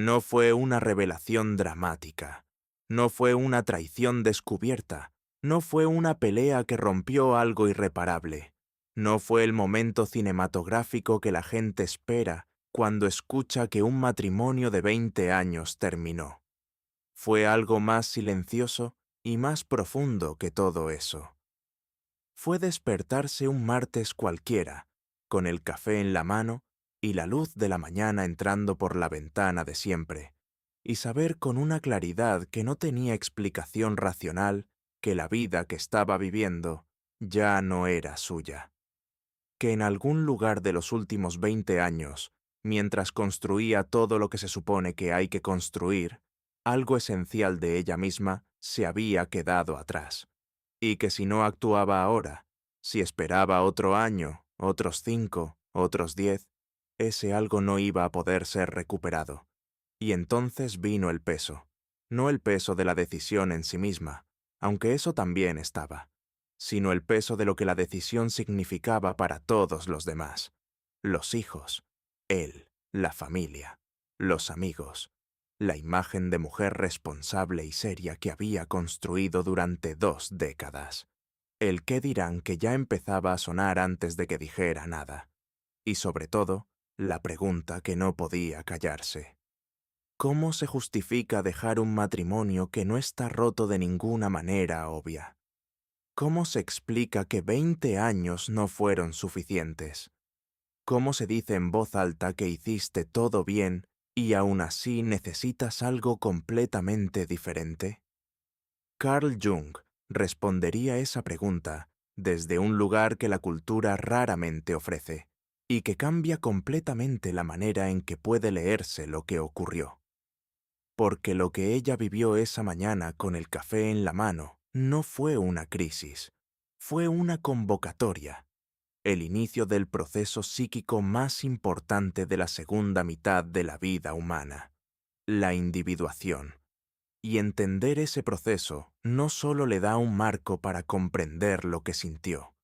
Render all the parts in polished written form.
No fue una revelación dramática, no fue una traición descubierta, no fue una pelea que rompió algo irreparable, no fue el momento cinematográfico que la gente espera cuando escucha que un matrimonio de 20 años terminó. Fue algo más silencioso y más profundo que todo eso. Fue despertarse un martes cualquiera, con el café en la mano y la luz de la mañana entrando por la ventana de siempre, y saber con una claridad que no tenía explicación racional que la vida que estaba viviendo ya no era suya. Que en algún lugar de los últimos 20 años, mientras construía todo lo que se supone que hay que construir, algo esencial de ella misma se había quedado atrás, y que si no actuaba ahora, si esperaba otro año, otros 5, otros 10, ese algo no iba a poder ser recuperado. Y entonces vino el peso, no el peso de la decisión en sí misma, aunque eso también estaba, sino el peso de lo que la decisión significaba para todos los demás, los hijos, él, la familia, los amigos, la imagen de mujer responsable y seria que había construido durante 2 décadas. El qué dirán que ya empezaba a sonar antes de que dijera nada. Y sobre todo, la pregunta que no podía callarse. ¿Cómo se justifica dejar un matrimonio que no está roto de ninguna manera obvia? ¿Cómo se explica que 20 años no fueron suficientes? ¿Cómo se dice en voz alta que hiciste todo bien y aún así necesitas algo completamente diferente? Carl Jung respondería esa pregunta desde un lugar que la cultura raramente ofrece y que cambia completamente la manera en que puede leerse lo que ocurrió. Porque lo que ella vivió esa mañana con el café en la mano no fue una crisis, fue una convocatoria, el inicio del proceso psíquico más importante de la segunda mitad de la vida humana, la individuación. Y entender ese proceso no solo le da un marco para comprender lo que sintió,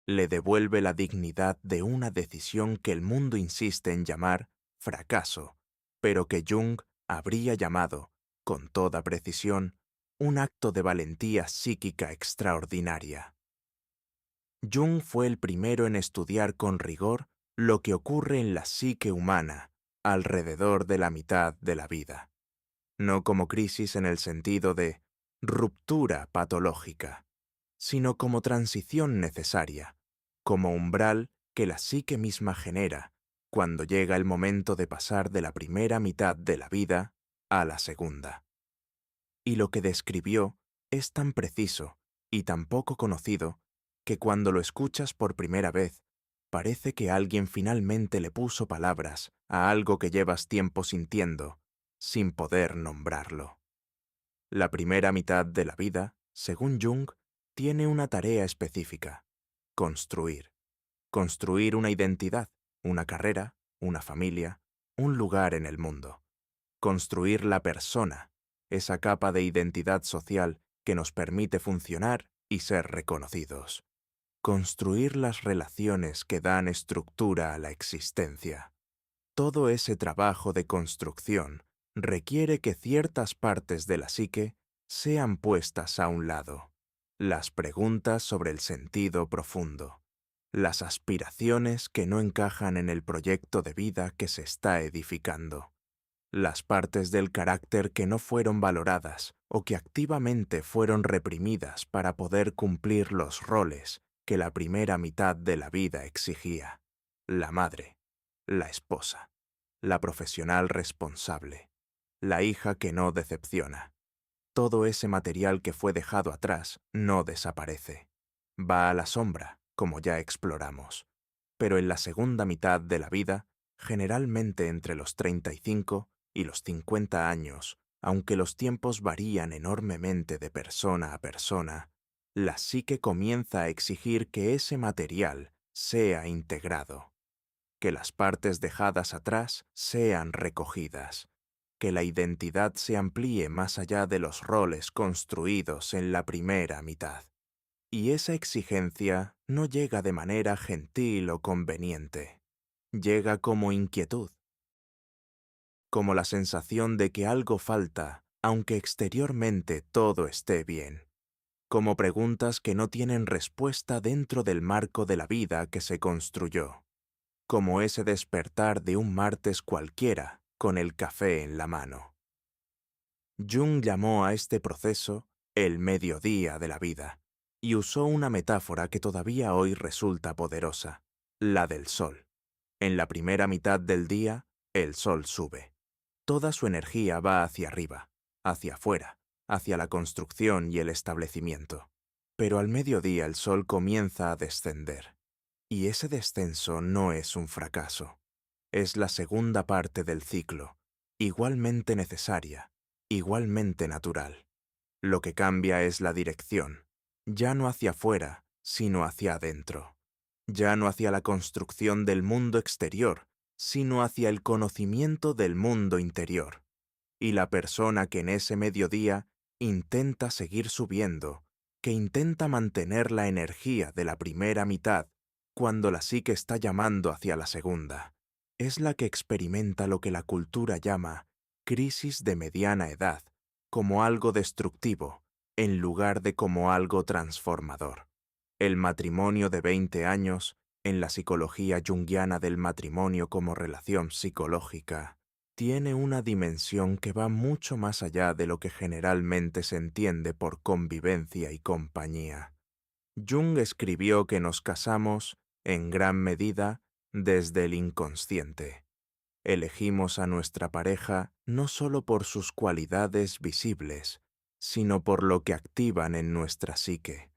le devuelve la dignidad de una decisión que el mundo insiste en llamar fracaso, pero que Jung habría llamado, con toda precisión, un acto de valentía psíquica extraordinaria. Jung fue el primero en estudiar con rigor lo que ocurre en la psique humana alrededor de la mitad de la vida, no como crisis en el sentido de ruptura patológica, sino como transición necesaria, como umbral que la psique misma genera cuando llega el momento de pasar de la primera mitad de la vida a la segunda. Y lo que describió es tan preciso y tan poco conocido que cuando lo escuchas por primera vez, parece que alguien finalmente le puso palabras a algo que llevas tiempo sintiendo, sin poder nombrarlo. La primera mitad de la vida, según Jung, tiene una tarea específica: construir. Construir una identidad, una carrera, una familia, un lugar en el mundo. Construir la persona, esa capa de identidad social que nos permite funcionar y ser reconocidos. Construir las relaciones que dan estructura a la existencia. Todo ese trabajo de construcción requiere que ciertas partes de la psique sean puestas a un lado. Las preguntas sobre el sentido profundo. Las aspiraciones que no encajan en el proyecto de vida que se está edificando. Las partes del carácter que no fueron valoradas o que activamente fueron reprimidas para poder cumplir los roles que la primera mitad de la vida exigía. La madre, la esposa, la profesional responsable, la hija que no decepciona. Todo ese material que fue dejado atrás no desaparece. Va a la sombra, como ya exploramos. Pero en la segunda mitad de la vida, generalmente entre los 35 y los 50 años, aunque los tiempos varían enormemente de persona a persona, la psique comienza a exigir que ese material sea integrado, que las partes dejadas atrás sean recogidas, que la identidad se amplíe más allá de los roles construidos en la primera mitad. Y esa exigencia no llega de manera gentil o conveniente, llega como inquietud. como la sensación de que algo falta, aunque exteriormente todo esté bien, como preguntas que no tienen respuesta dentro del marco de la vida que se construyó, como ese despertar de un martes cualquiera con el café en la mano. Jung llamó a este proceso el mediodía de la vida y usó una metáfora que todavía hoy resulta poderosa, la del sol. En la primera mitad del día, el sol sube. Toda su energía va hacia arriba, hacia afuera, hacia la construcción y el establecimiento. Pero al mediodía el sol comienza a descender. Y ese descenso no es un fracaso. Es la segunda parte del ciclo, igualmente necesaria, igualmente natural. Lo que cambia es la dirección, ya no hacia afuera, sino hacia adentro. Ya no hacia la construcción del mundo exterior, sino hacia el conocimiento del mundo interior. Y la persona que en ese mediodía intenta seguir subiendo, que intenta mantener la energía de la primera mitad cuando la psique está llamando hacia la segunda, es la que experimenta lo que la cultura llama crisis de mediana edad, como algo destructivo, en lugar de como algo transformador. El matrimonio de 20 años, en la psicología junguiana del matrimonio como relación psicológica, tiene una dimensión que va mucho más allá de lo que generalmente se entiende por convivencia y compañía. Jung escribió que nos casamos, en gran medida, desde el inconsciente. Elegimos a nuestra pareja no solo por sus cualidades visibles, sino por lo que activan en nuestra psique,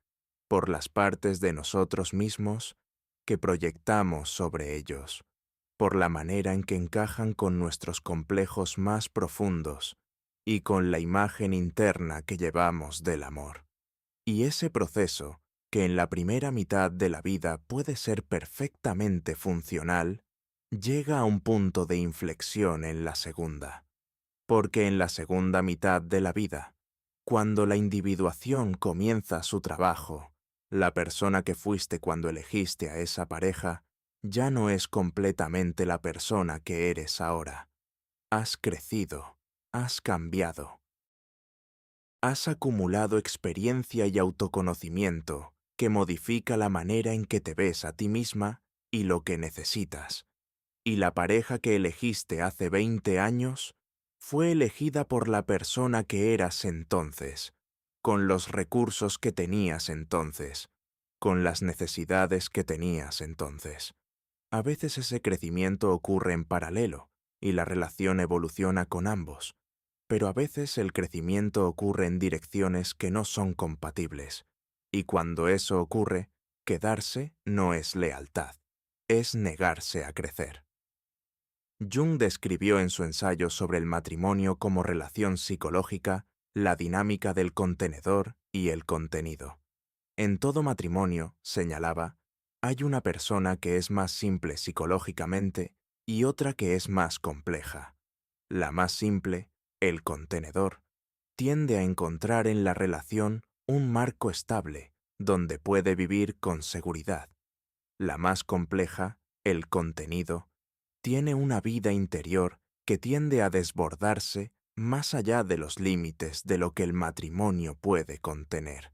por las partes de nosotros mismos que proyectamos sobre ellos, por la manera en que encajan con nuestros complejos más profundos y con la imagen interna que llevamos del amor. Y ese proceso, que en la primera mitad de la vida puede ser perfectamente funcional, llega a un punto de inflexión en la segunda. Porque en la segunda mitad de la vida, cuando la individuación comienza su trabajo, la persona que fuiste cuando elegiste a esa pareja ya no es completamente la persona que eres ahora. Has crecido, has cambiado. Has acumulado experiencia y autoconocimiento que modifica la manera en que te ves a ti misma y lo que necesitas. Y la pareja que elegiste hace 20 años fue elegida por la persona que eras entonces, con los recursos que tenías entonces, con las necesidades que tenías entonces. A veces ese crecimiento ocurre en paralelo y la relación evoluciona con ambos, pero a veces el crecimiento ocurre en direcciones que no son compatibles, y cuando eso ocurre, quedarse no es lealtad, es negarse a crecer. Jung describió en su ensayo sobre el matrimonio como relación psicológica la dinámica del contenedor y el contenido. En todo matrimonio, señalaba, hay una persona que es más simple psicológicamente y otra que es más compleja. La más simple, el contenedor, tiende a encontrar en la relación un marco estable donde puede vivir con seguridad. La más compleja, el contenido, tiene una vida interior que tiende a desbordarse más allá de los límites de lo que el matrimonio puede contener.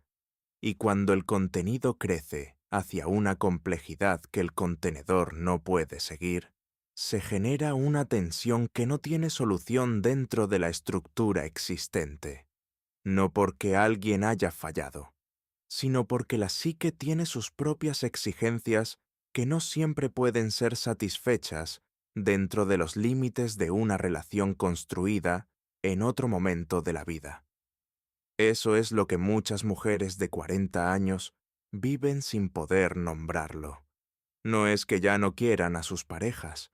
Y cuando el contenido crece hacia una complejidad que el contenedor no puede seguir, se genera una tensión que no tiene solución dentro de la estructura existente. No porque alguien haya fallado, sino porque la psique tiene sus propias exigencias que no siempre pueden ser satisfechas dentro de los límites de una relación construida en otro momento de la vida. Eso es lo que muchas mujeres de 40 años viven sin poder nombrarlo. No es que ya no quieran a sus parejas.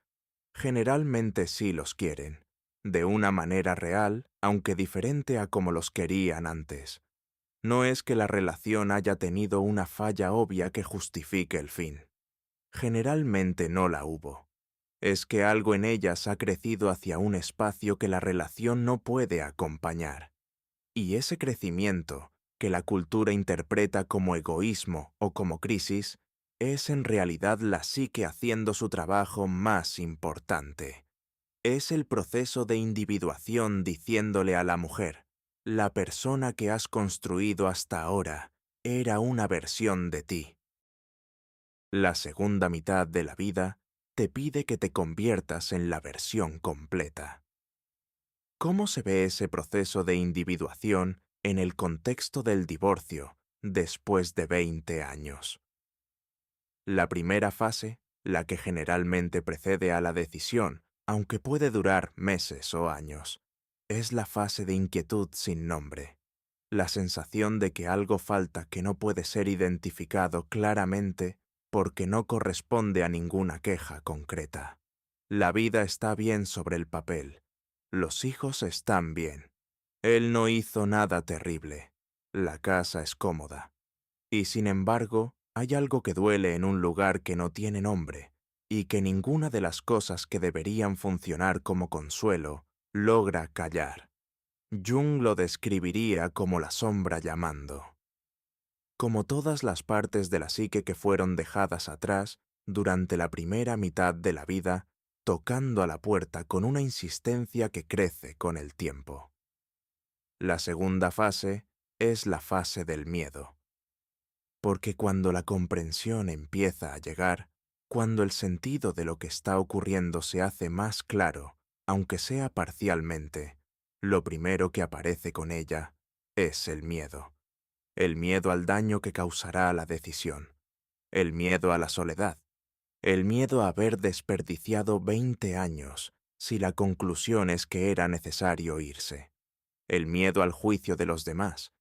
Generalmente sí los quieren, de una manera real, aunque diferente a como los querían antes. No es que la relación haya tenido una falla obvia que justifique el fin. Generalmente no la hubo. Es que algo en ellas ha crecido hacia un espacio que la relación no puede acompañar. Y ese crecimiento, que la cultura interpreta como egoísmo o como crisis, es en realidad la psique haciendo su trabajo más importante. Es el proceso de individuación diciéndole a la mujer, la persona que has construido hasta ahora era una versión de ti. La segunda mitad de la vida te pide que te conviertas en la versión completa. ¿Cómo se ve ese proceso de individuación en el contexto del divorcio después de 20 años? La primera fase, la que generalmente precede a la decisión, aunque puede durar meses o años, es la fase de inquietud sin nombre. La sensación de que algo falta que no puede ser identificado claramente porque no corresponde a ninguna queja concreta. La vida está bien sobre el papel. Los hijos están bien. Él no hizo nada terrible. La casa es cómoda. Y sin embargo, hay algo que duele en un lugar que no tiene nombre, y que ninguna de las cosas que deberían funcionar como consuelo logra callar. Jung lo describiría como la sombra llamando. Como todas las partes de la psique que fueron dejadas atrás durante la primera mitad de la vida, tocando a la puerta con una insistencia que crece con el tiempo. La segunda fase es la fase del miedo. Porque cuando la comprensión empieza a llegar, cuando el sentido de lo que está ocurriendo se hace más claro, aunque sea parcialmente, lo primero que aparece con ella es el miedo. El miedo al daño que causará la decisión. El miedo a la soledad. El miedo a haber desperdiciado 20 años si la conclusión es que era necesario irse. El miedo al juicio de los demás.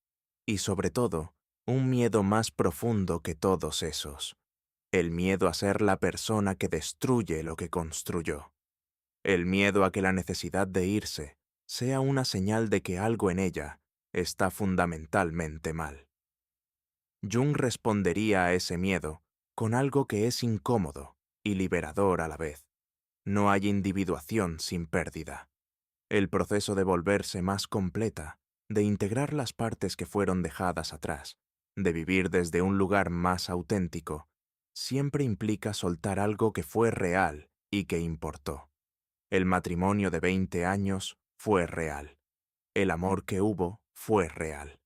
Y sobre todo, un miedo más profundo que todos esos. El miedo a ser la persona que destruye lo que construyó. El miedo a que la necesidad de irse sea una señal de que algo en ella está fundamentalmente mal. Jung respondería a ese miedo con algo que es incómodo y liberador a la vez. No hay individuación sin pérdida. El proceso de volverse más completa, de integrar las partes que fueron dejadas atrás, de vivir desde un lugar más auténtico, siempre implica soltar algo que fue real y que importó. El matrimonio de 20 años fue real. El amor que hubo fue real.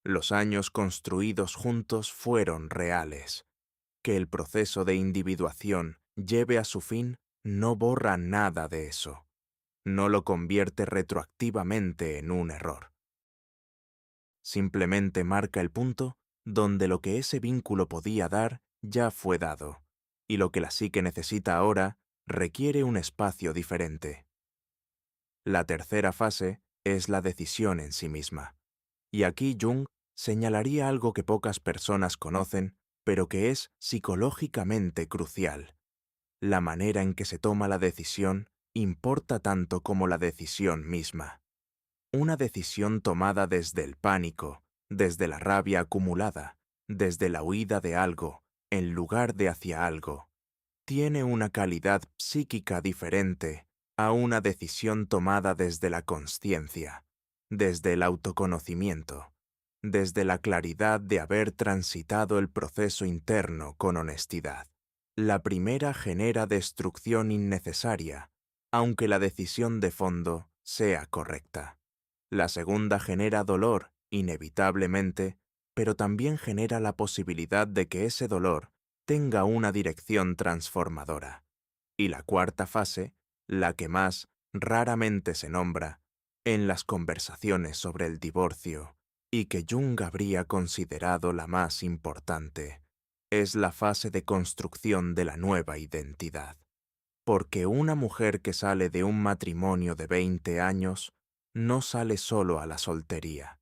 Los años construidos juntos fueron reales. Que el proceso de individuación lleve a su fin no borra nada de eso. No lo convierte retroactivamente en un error. Simplemente marca el punto donde lo que ese vínculo podía dar ya fue dado, y lo que la psique necesita ahora requiere un espacio diferente. La tercera fase es la decisión en sí misma. Y aquí Jung señalaría algo que pocas personas conocen, pero que es psicológicamente crucial. La manera en que se toma la decisión importa tanto como la decisión misma. Una decisión tomada desde el pánico, desde la rabia acumulada, desde la huida de algo, en lugar de hacia algo, tiene una calidad psíquica diferente a una decisión tomada desde la consciencia, desde el autoconocimiento, desde la claridad de haber transitado el proceso interno con honestidad. La primera genera destrucción innecesaria, aunque la decisión de fondo sea correcta. La segunda genera dolor, inevitablemente, pero también genera la posibilidad de que ese dolor tenga una dirección transformadora. Y la cuarta fase, la que más raramente se nombra en las conversaciones sobre el divorcio y que Jung habría considerado la más importante, es la fase de construcción de la nueva identidad. Porque una mujer que sale de un matrimonio de 20 años no sale solo a la soltería.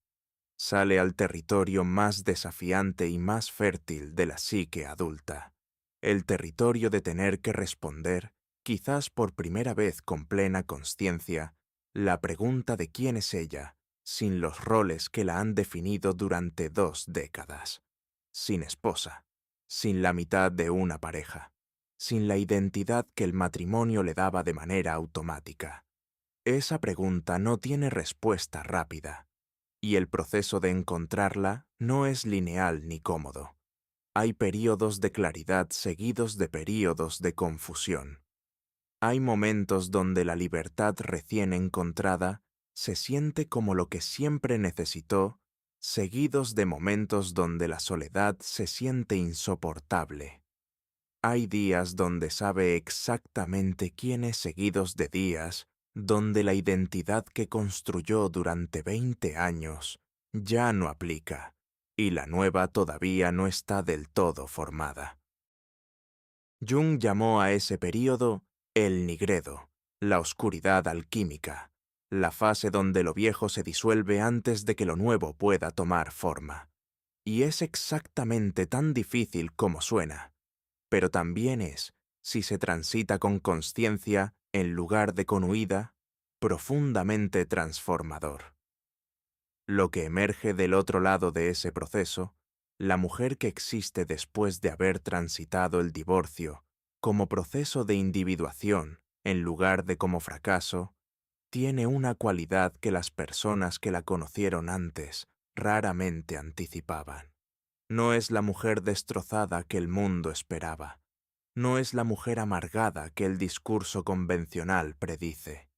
Sale al territorio más desafiante y más fértil de la psique adulta. El territorio de tener que responder, quizás por primera vez con plena consciencia, la pregunta de quién es ella, sin los roles que la han definido durante 2 décadas. Sin esposa, sin la mitad de una pareja, sin la identidad que el matrimonio le daba de manera automática. Esa pregunta no tiene respuesta rápida, y el proceso de encontrarla no es lineal ni cómodo. Hay períodos de claridad seguidos de períodos de confusión. Hay momentos donde la libertad recién encontrada se siente como lo que siempre necesitó, seguidos de momentos donde la soledad se siente insoportable. Hay días donde sabe exactamente quién es, seguidos de días donde la identidad que construyó durante 20 años ya no aplica y la nueva todavía no está del todo formada. Jung llamó a ese período el nigredo, la oscuridad alquímica, la fase donde lo viejo se disuelve antes de que lo nuevo pueda tomar forma. Y es exactamente tan difícil como suena, pero también es, si se transita con consciencia en lugar de con huida, profundamente transformador. Lo que emerge del otro lado de ese proceso, la mujer que existe después de haber transitado el divorcio como proceso de individuación en lugar de como fracaso, tiene una cualidad que las personas que la conocieron antes raramente anticipaban. No es la mujer destrozada que el mundo esperaba. No es la mujer amargada que el discurso convencional predice.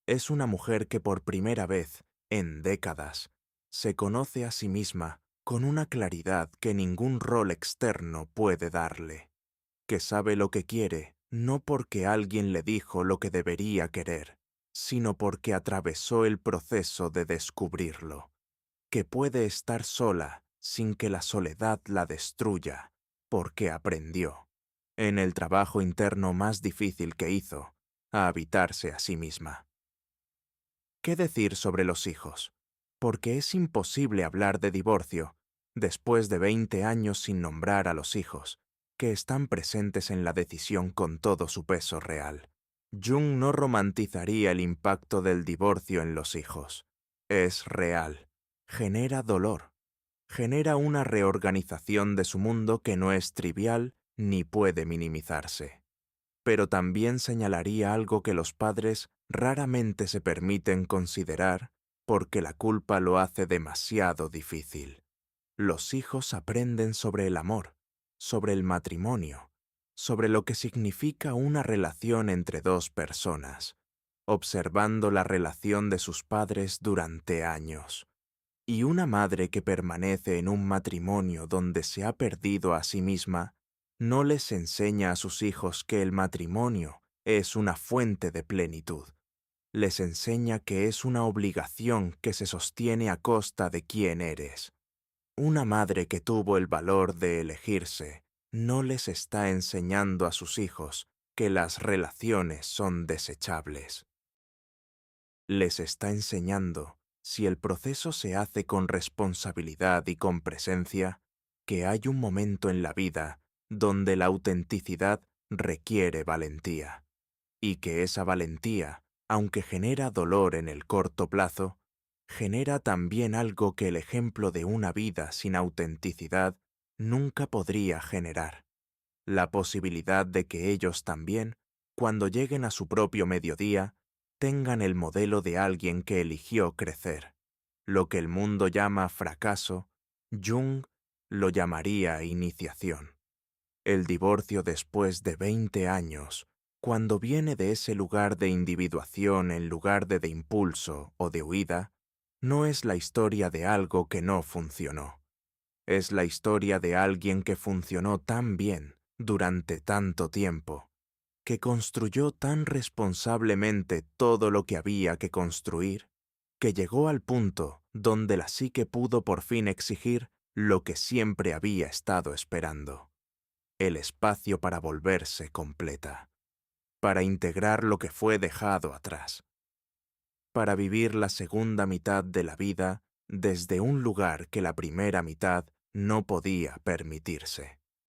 Es una mujer que por primera vez, en décadas, se conoce a sí misma con una claridad que ningún rol externo puede darle, que sabe lo que quiere no porque alguien le dijo lo que debería querer, sino porque atravesó el proceso de descubrirlo, que puede estar sola sin que la soledad la destruya, porque aprendió, en el trabajo interno más difícil que hizo, a habitarse a sí misma. ¿Qué decir sobre los hijos? Porque es imposible hablar de divorcio después de 20 años sin nombrar a los hijos, que están presentes en la decisión con todo su peso real. Jung no romantizaría el impacto del divorcio en los hijos. Es real. Genera dolor. Genera una reorganización de su mundo que no es trivial ni puede minimizarse. Pero también señalaría algo que los padres raramente se permiten considerar porque la culpa lo hace demasiado difícil. Los hijos aprenden sobre el amor, sobre el matrimonio, sobre lo que significa una relación entre dos personas, observando la relación de sus padres durante años. Y una madre que permanece en un matrimonio donde se ha perdido a sí misma, no les enseña a sus hijos que el matrimonio es una fuente de plenitud. Les enseña que es una obligación que se sostiene a costa de quién eres. Una madre que tuvo el valor de elegirse no les está enseñando a sus hijos que las relaciones son desechables. Les está enseñando, si el proceso se hace con responsabilidad y con presencia, que hay un momento en la vida donde la autenticidad requiere valentía, y que esa valentía, aunque genera dolor en el corto plazo, genera también algo que el ejemplo de una vida sin autenticidad nunca podría generar: la posibilidad de que ellos también, cuando lleguen a su propio mediodía, tengan el modelo de alguien que eligió crecer. Lo que el mundo llama fracaso, Jung lo llamaría iniciación. El divorcio después de 20 años, cuando viene de ese lugar de individuación en lugar de impulso o de huida, no es la historia de algo que no funcionó. Es la historia de alguien que funcionó tan bien durante tanto tiempo, que construyó tan responsablemente todo lo que había que construir, que llegó al punto donde la psique pudo por fin exigir lo que siempre había estado esperando: el espacio para volverse completa, para integrar lo que fue dejado atrás, para vivir la segunda mitad de la vida desde un lugar que la primera mitad no podía permitirse.